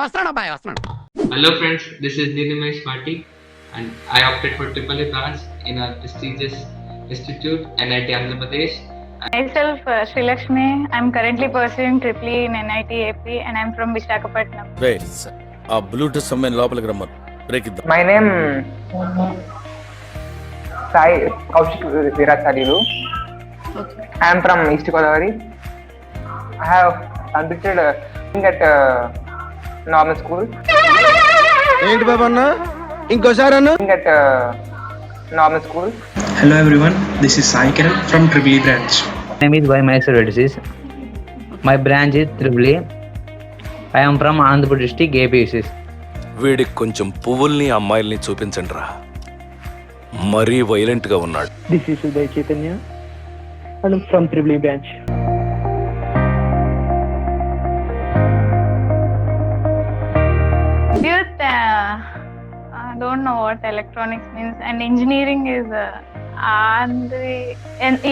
వస్తున్నాడు అబ్బాయి వస్తున్నాడు. Hello friends, this is Ninimesh Mati and I opted for AAA branch in a prestigious institute, NIT Andhra Pradesh. Myself, Sri Lakshmi. I'm currently pursuing EEE in NIT AP and I'm from Visakhapatnam. ఆ Bluetooth సమ్మెన్ లోపలికి రమ్మను. Break ఇద్దాం. My name Sai Kaushik Virachalilu. I am from East Godavari. I have completed at normal school. ఏంటి బాబు అన్న ఇంకోసారి అన్న At normal school. Hello everyone, this is Sai Kiran from EEE branch. My name is Y. Maheshwar Reddy. My branch is EEE. I am from Andhra Pradesh district APUCs. వీడికి కొంచెం పువ్వుల్ని అమ్మాయిల్ని చూపించండి రా, మరీ వైలెంట్ గా ఉన్నాడు. This is Uday Chaitanya and I'm from EEE branch. Youth, I don't know what electronics means, and engineering is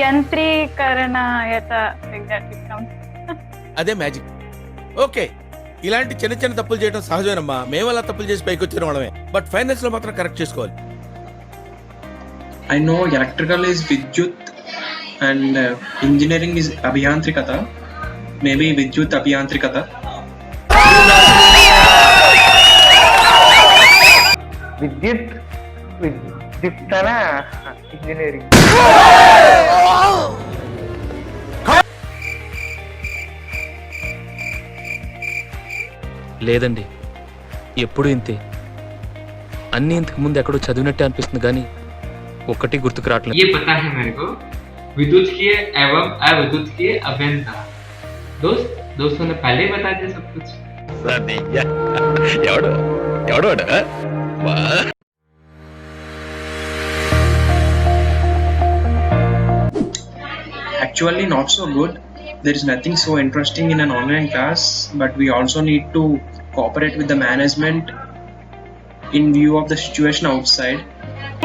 Yantrikarana Yata, like that it comes. అదే మ్యాజిక్. ఓకే, ఇలాంటి చిన్న చిన్న తప్పులు చేయడం సహజమేనమ్మా. మేము అలా తప్పులు చేసి పైకి వచ్చిన వాళ్ళమే, బట్ ఫైనాన్స్ లో మాత్రం కరెక్ట్ చేసుకోవాలి. I know electrical is Vidyut and engineering is Abhiyantrikata. Maybe Vidyut Abhiyantrikata. Vidyutana engineering. లేదండి, ఎప్పుడు ఇంతే. అన్నీ ఇంతకు ముందు ఎక్కడో చదివినట్టే అనిపిస్తుంది కానీ ఒక్కటి గుర్తుకు రావట్లేదు. ये पता है मेरे को, विद्युतीय एवं अविद्युतीय अभियंता. दोस्तों ने पहले ही बता दिया सब कुछ. Actually not so good. There is nothing so interesting in an online class, but we also need to cooperate with the management in view of the situation outside.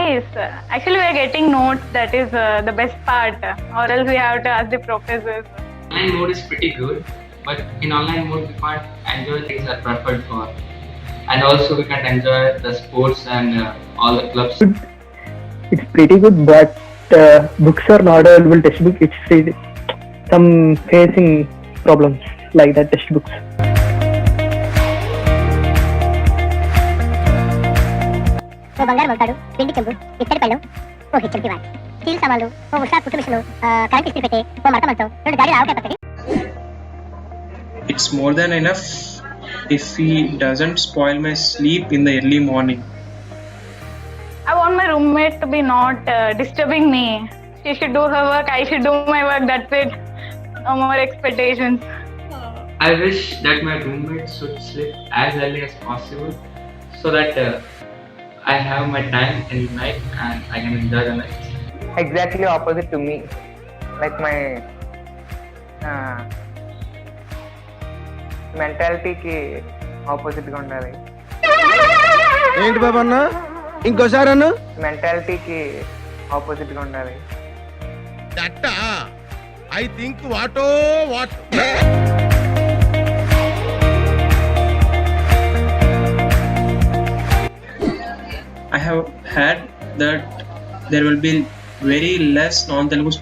Yes, actually we are getting notes, that is the best part, or else we have to ask the professors. Online mode is pretty good, but in online mode we can't enjoy things that are preferred for, and also we can't enjoy the sports and all the clubs. It's pretty good, but books are not available. Textbook, it's really some facing problems like that. Textbooks. ఓ బంగారం అవుతాడు, పిండి చెంబు, ఇత్తడి పళ్ళం, ఓ హెచ్చరిక what, steel సామాన్లు, ఓ ఉషా కుట్టు machine, current ఇస్త్రీ పెట్టే, ఓ మడత మంచం, 2 గాడి ఆవకాయ పచ్చడి. It's more than enough if he doesn't spoil my sleep in the early morning. I want my roommate to be not disturbing me. She should do her work, I should do my work, that's it. No more expectations. I wish that my roommate should sleep as early as possible so that I have my time in the night and I can enjoy the night. Exactly opposite to me. Like my mentality ki opposite ga undali. ఏంటి బాబు అన్న ఇంకోసారి అన్న Mentality ki opposite ga undali. That I think what I have heard that there will be very less non-Telugu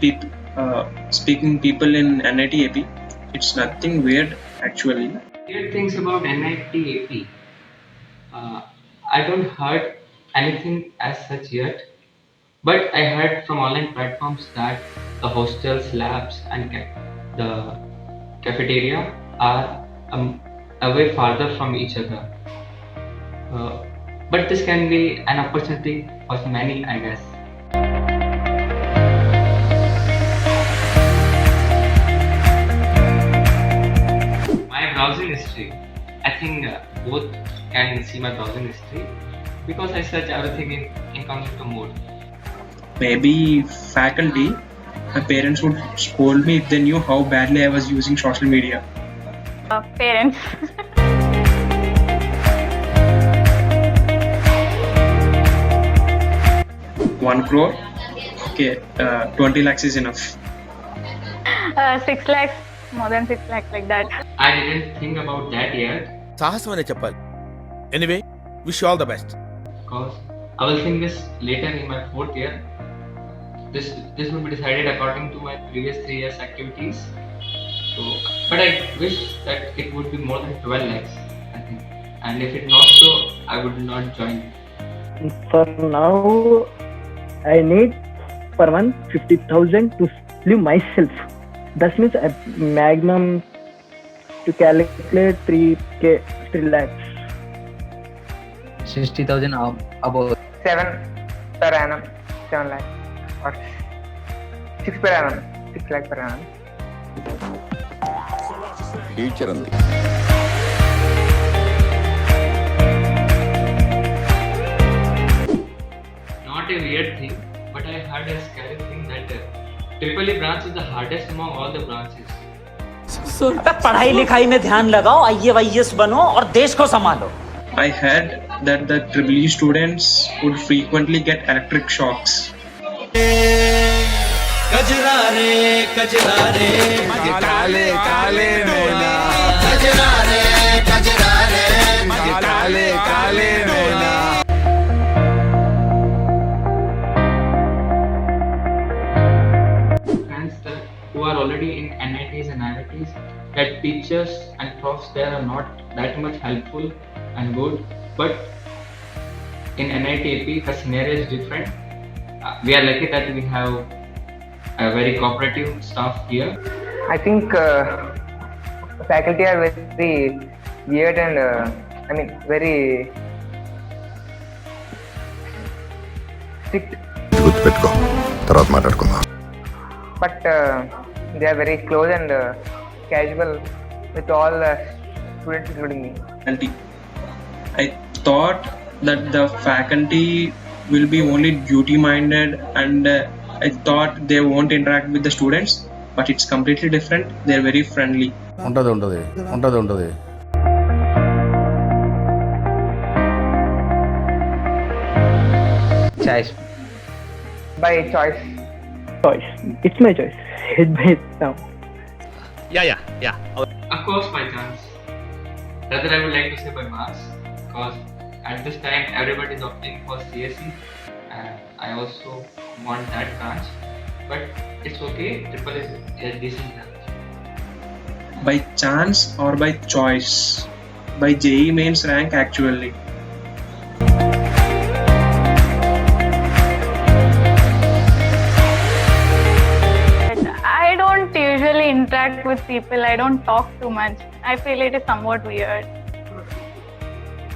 speaking people in NIT AP. It's nothing weird actually. Weird things about NIT AP. I don't heard anything as such yet, but I heard from online platforms that the hostels, labs, and the cafeteria are away farther from each other. But this can be an opportunity for many, I guess. My browsing history, I think both can see my browsing history because I search everything in incognito mode. Maybe faculty, my parents would scold me if they knew how badly I was using social media. Parents. 1 crore? Okay, 20 lakhs is enough. 6 lakhs more than 6 lakhs like that. I didn't think about that yet సాహసం అనే చెప్పాలి. Anyway wish all the best. because I will think this later in my 4th year. This will be decided according to my previous 3 years activities. So, but I wish that it would be more than 12 lakhs, I think. And if it not so, I would not join. For now, I need per month 50,000 to live myself. That means a maximum to calculate 3k, 3 lakhs. 60,000 above. 7 per annum, 7 lakhs. Or 6 per annum, 6 lakh per annum. Future ఉంది. Not a weird thing, but I heard a scary thing that Triple E branch is the hardest among all the branches. पढ़ाई लिखाई में ध्यान लगाओ, IAS बनो और देश को संभालो. I heard that the EEE students would frequently get electric shocks. Friends who are already in NITs and IITs, that teachers and profs there are not that much helpful and good, but in NIT AP the scenario is different. We are lucky that we have a very cooperative staff here. I think faculty are very weird and very strict, గుర్తుపెట్టుకో, తర్వాత మాట్లాడుకుందాం. but they are very close and casual with all students, including me. Faculty. I thought that the faculty will be only duty minded and I thought they won't interact with the students, but it's completely different. They're very friendly. ఉంటది. Choice. By choice. Choice. It's my choice. Head by head now. Yeah. Of course, by chance. Rather, I would like to say by marks, because at this time everybody is opting for CSE, and I also want that branch. But it's okay. Triple is a decent branch. By chance or by choice? By JEE mains rank actually. I don't usually interact with people. I don't talk too much. I feel it is somewhat weird.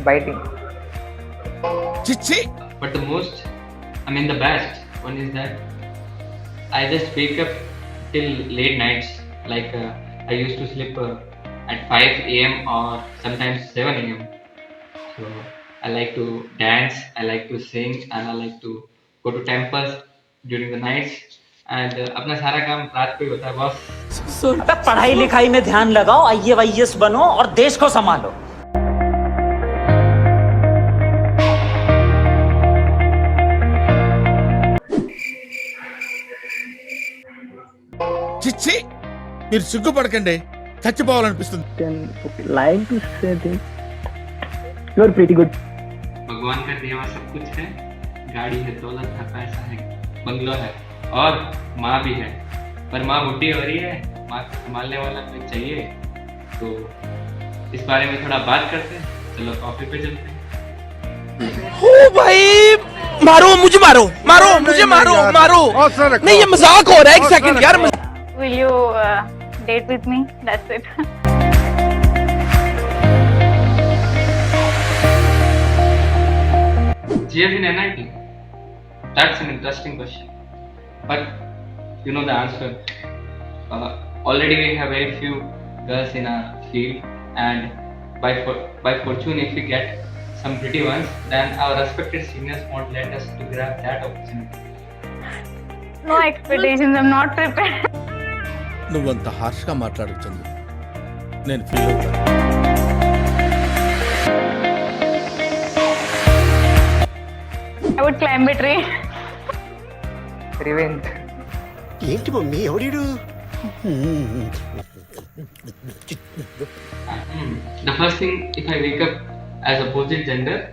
Biting. చిచ్చి. But the best one is that I just wake up till late nights. Like I used to sleep at 5 a.m. or sometimes 7 a.m. So I like to dance, I like to sing, and I like to go to temples during the nights. And अपना सारा काम रात को ही होता है boss. पढ़ाई लिखाई में ध्यान लगाओ, IAS बनो और देश को संभालो. చిచ్చి, మీరు సిగ్గుపడకండి, చచ్చిపోవాలనిపిస్తుంది. Then okay, lying to say this. You are pretty good. भगवान का देवा सब कुछ है. गाड़ी है, दौलत है, पैसा है, बंगलो है और माँ भी है. पर माँ बुढ़ी हो रही है, माँ को संभालने वाला कोई चाहिए. तो इस बारे में थोड़ा बात करते हैं. चलो कॉफी पे चलते हैं. ओ भाई, मुझे मारो. नहीं, ये मजाक हो रहा है. एक सेकंड यार. Will you date with me? That's it. GF in NIT? That's an interesting question. But you know the answer. Already we have very few girls in our field, and by fortune, if we get some pretty ones, then our respected seniors won't let us to grab that opportunity. No expectations. I'm not prepared. నువ్వంత హార్ష్గా మాట్లాడుతుంది, నేను feel అవుతాను. I would climb a tree. Revenge. ఏంటి mummy ఎవడీడు? The first thing, if I wake up as opposite gender,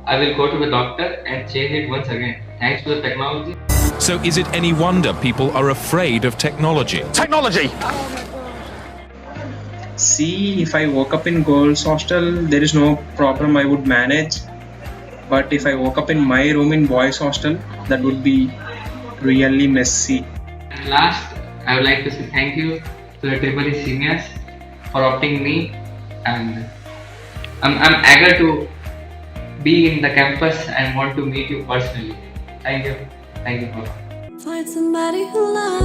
I will go to the doctor and change it once again. Thanks to the technology. So is it any wonder people are afraid of technology? Technology! See, if I woke up in girls' hostel, there is no problem, I would manage. But if I woke up in my room in boys' hostel, that would be really messy. And last, I would like to say thank you to the Triple E seniors for opting me, and I'm eager to be in the campus and want to meet you personally. Thank you. Thank you for Find somebody who loves